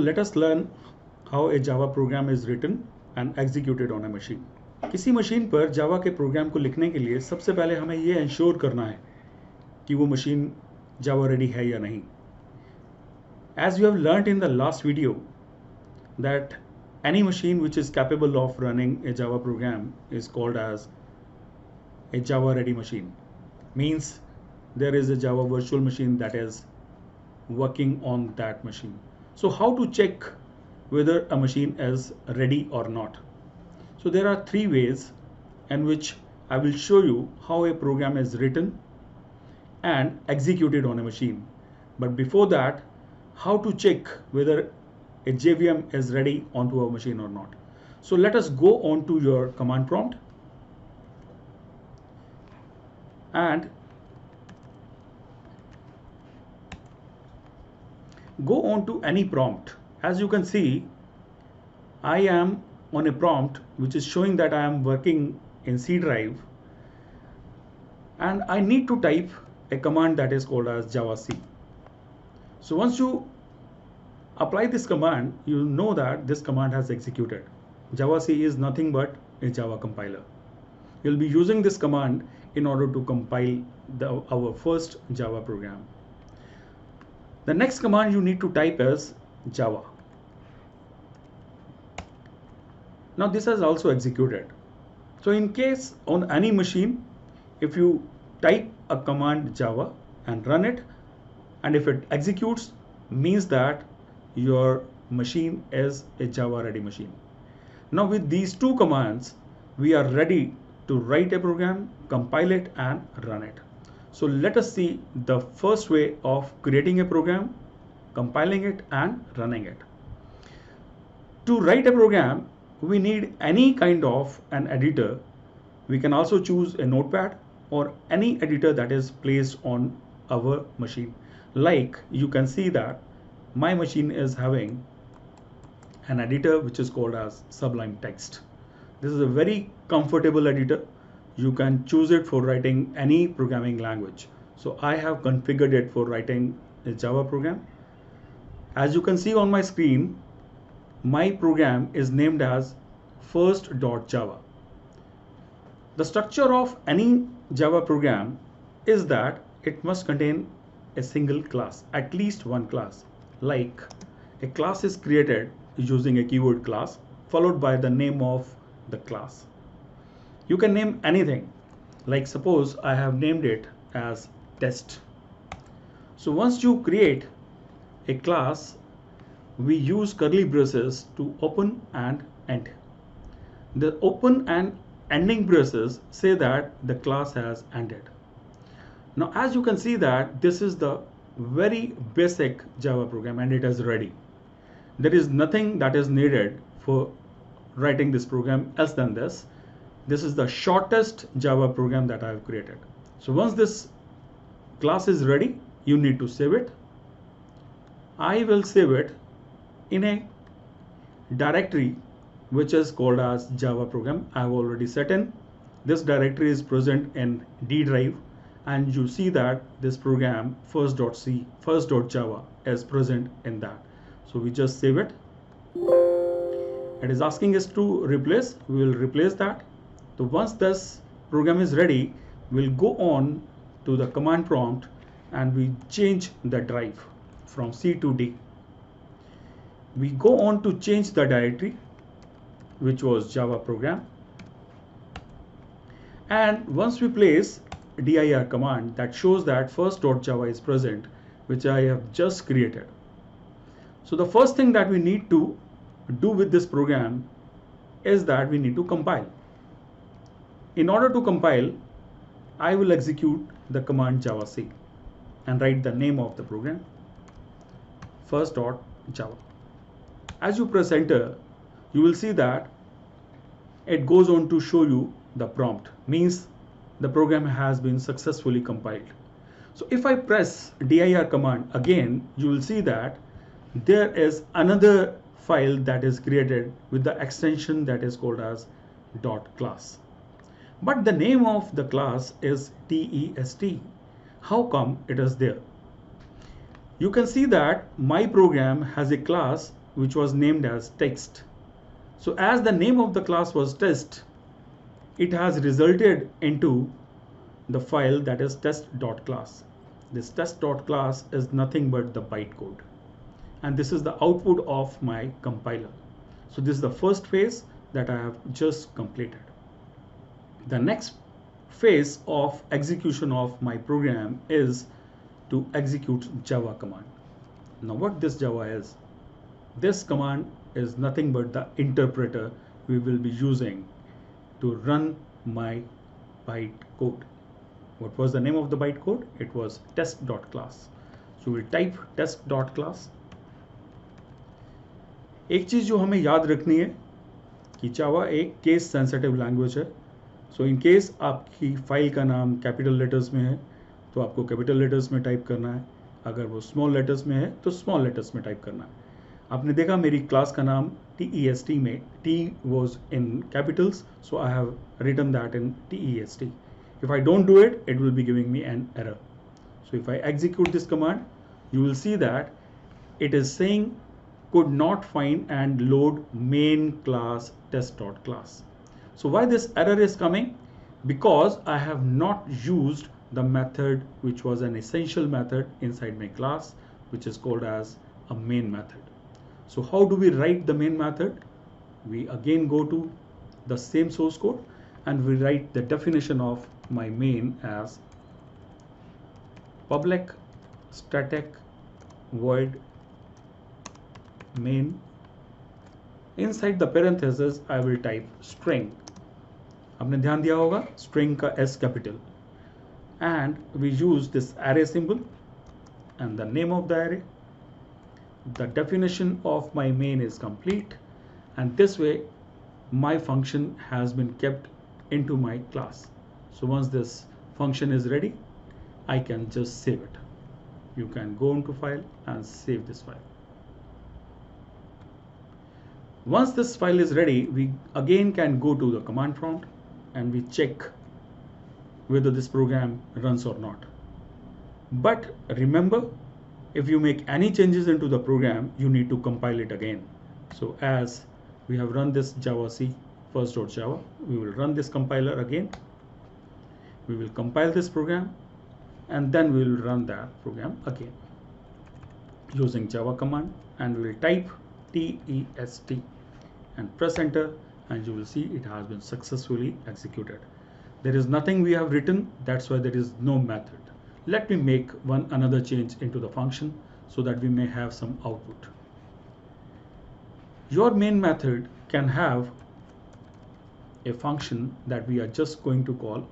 let us learn how a Java program is written and executed on a machine. किसी machine पर जावा के programme को लिखने के लिए सबसे पहले हमें ये इंश्योर करना है कि वो मशीन जावा रेडी है या नहीं. As you have learnt in the last video that any machine which is capable of running a Java program is called as a Java ready machine. Means there is a Java virtual machine that is working on that machine. So how to check whether a machine is ready or not? So there are three ways in which I will show you how a program is written and executed on a machine. But before that, how to check whether a JVM is ready onto a machine or not. So let us go on to your command prompt and go on to any prompt. As you can see, I am on a prompt which is showing that I am working in C drive, and I need to type a command that is called as Java C. So once you apply this command, you know that this command has executed. Java C is nothing but a Java compiler. You'll be using this command in order to compile our first Java program. The next command you need to type is Java. Now this has also executed. So in case on any machine, if you type a command Java and run it, and if it executes, means that your machine is a Java ready machine. Now with these two commands, we are ready to write a program, compile it and run it. So let us see the first way of creating a program, compiling it and running it. To write a program, we need any kind of an editor. We can also choose a notepad or any editor that is placed on our machine. Like you can see that my machine is having an editor which is called as Sublime Text. This is a very comfortable editor. You can choose it for writing any programming language. So I have configured it for writing a Java program. As you can see on my screen, my program is named as first.java. The structure of any Java program is that it must contain a single class, at least one class. Like a class is created using a keyword class followed by the name of the class. You can name anything, like suppose I have named it as test. So once you create a class, we use curly braces to open and end. The open and ending braces say that the class has ended. Now as you can see that this is the very basic Java program and it is ready. There is nothing that is needed for writing this program else than this. This is the shortest Java program that I have created. So once this class is ready, you need to save it. I will save it in a directory which is called as Java program. I have already set in. This directory is present in D drive, and you see that this program first.c, first.java is present in that. So we just save it. It is asking us to replace. We will replace that. So once this program is ready, we'll go on to the command prompt and we change the drive from C to D. We go on to change the directory, which was Java program. And once we place dir command, that shows that first.java is present, which I have just created. So the first thing that we need to do with this program is that we need to compile. In order to compile, I will execute the command Java C and write the name of the program, first.java. As you press enter, you will see that it goes on to show you the prompt, means the program has been successfully compiled. So if I press dir command again, you will see that there is another file that is created with the extension that is called as .class. But the name of the class is test. How come it is there? You can see that my program has a class which was named as text. So as the name of the class was test, it has resulted into the file that is test.class. This test.class is nothing but the bytecode, and this is the output of my compiler. So this is the first phase that I have just completed. The next phase of execution of my program is to execute Java command. Now what this Java is, this command is nothing but the interpreter we will be using to run my bytecode. What was the name of the bytecode? It was test.class. So we'll type test.class. एक चीज जो हमें याद रखनी है कि जावा एक case sensitive language है. सो इन केस आपकी फाइल का नाम कैपिटल लेटर्स में है तो आपको कैपिटल लेटर्स में टाइप करना है. अगर वो स्मॉल लेटर्स में है तो स्मॉल लेटर्स में टाइप करना है. आपने देखा मेरी क्लास का नाम TEST में T was in capitals, so I have written that in TEST. If I don't do it, it will be giving me an error. So if I execute this command, you will see that it is saying could not find and load main class test.class. So why this error is coming? Because I have not used the method which was an essential method inside my class, which is called as a main method. So how do we write the main method? We again go to the same source code and we write the definition of my main as public static void main. Inside the parenthesis I will type string. आपने ध्यान दिया होगा string का S capital, and we use this array symbol and the name of the array. The definition of my main is complete, and this way my function has been kept into my class. So once this function is ready, I can just save it. You can go into file and save this file. Once this file is ready, we again can go to the command prompt and we check whether this program runs or not. But remember, if you make any changes into the program, you need to compile it again. So as we have run this javac first.java, we will run this compiler again. We will compile this program and then we will run that program again using Java command, and we will type TEST and press enter, and you will see it has been successfully executed. There is nothing we have written, that's why there is no method. Let me make another change into the function so that we may have some output. Your main method can have a function that we are just going to call.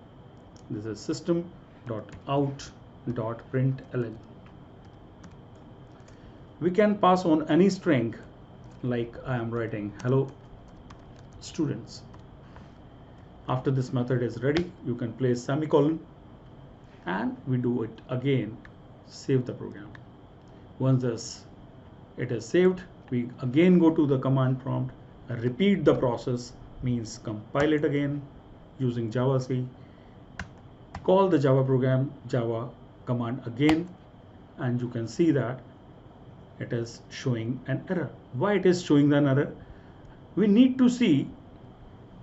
This is system.out.println. We can pass on any string, like I am writing hello students. After this method is ready, you can place semicolon and we do it again, save the program. Once it is saved, we again go to the command prompt, repeat the process, means compile it again using javac, call the Java program, Java command again, and you can see that it is showing an error. Why it is showing an error? We need to see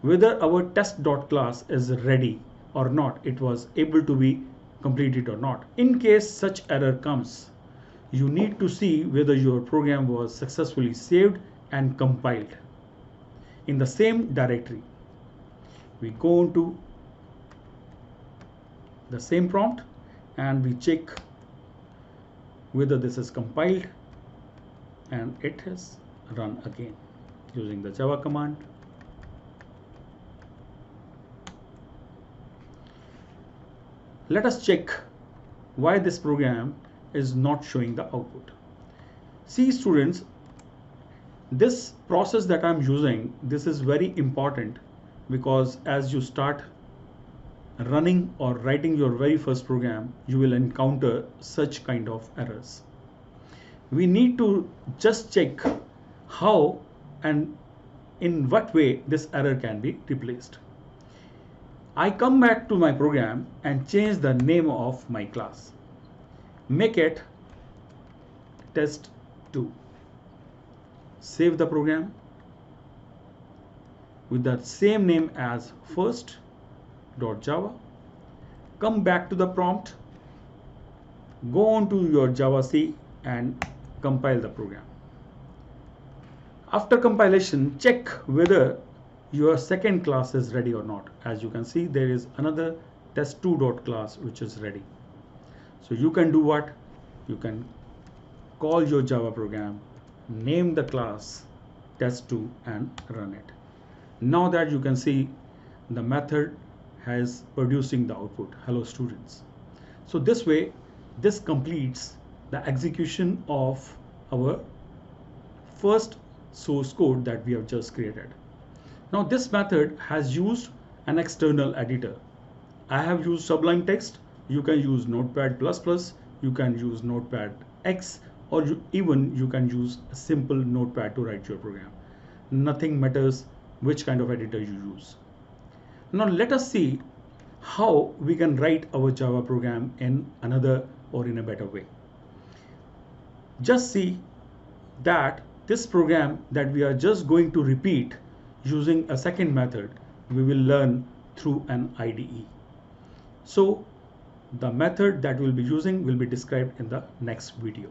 whether our test.class is ready or not, it was able to be completed or not. In case such error comes, you need to see whether your program was successfully saved and compiled in the same directory. We go into the same prompt and we check whether this is compiled, and it is run again using the Java command. Let us check why this program is not showing the output. See students, this process that I'm using, this is very important because as you start running or writing your very first program, you will encounter such kind of errors. We need to just check how and in what way this error can be replaced. I come back to my program and change the name of my class. Make it test2. Save the program with the same name as first.java. Come back to the prompt, go on to your Java-C and compile the program. After compilation, check whether your second class is ready or not. As you can see, there is another test2.class which is ready. So you can do what? You can call your Java program, name the class test2 and run it. Now that you can see the method has producing the output, hello students. So this way, this completes the execution of our first source code that we have just created. Now this method has used an external editor. I have used Sublime Text. You can use Notepad++, you can use Notepad X, or even you can use a simple Notepad to write your program. Nothing matters which kind of editor you use. Now let us see how we can write our Java program in another or in a better way. Just see that this program that we are just going to repeat using a second method, we will learn through an IDE. So the method that we'll be using will be described in the next video.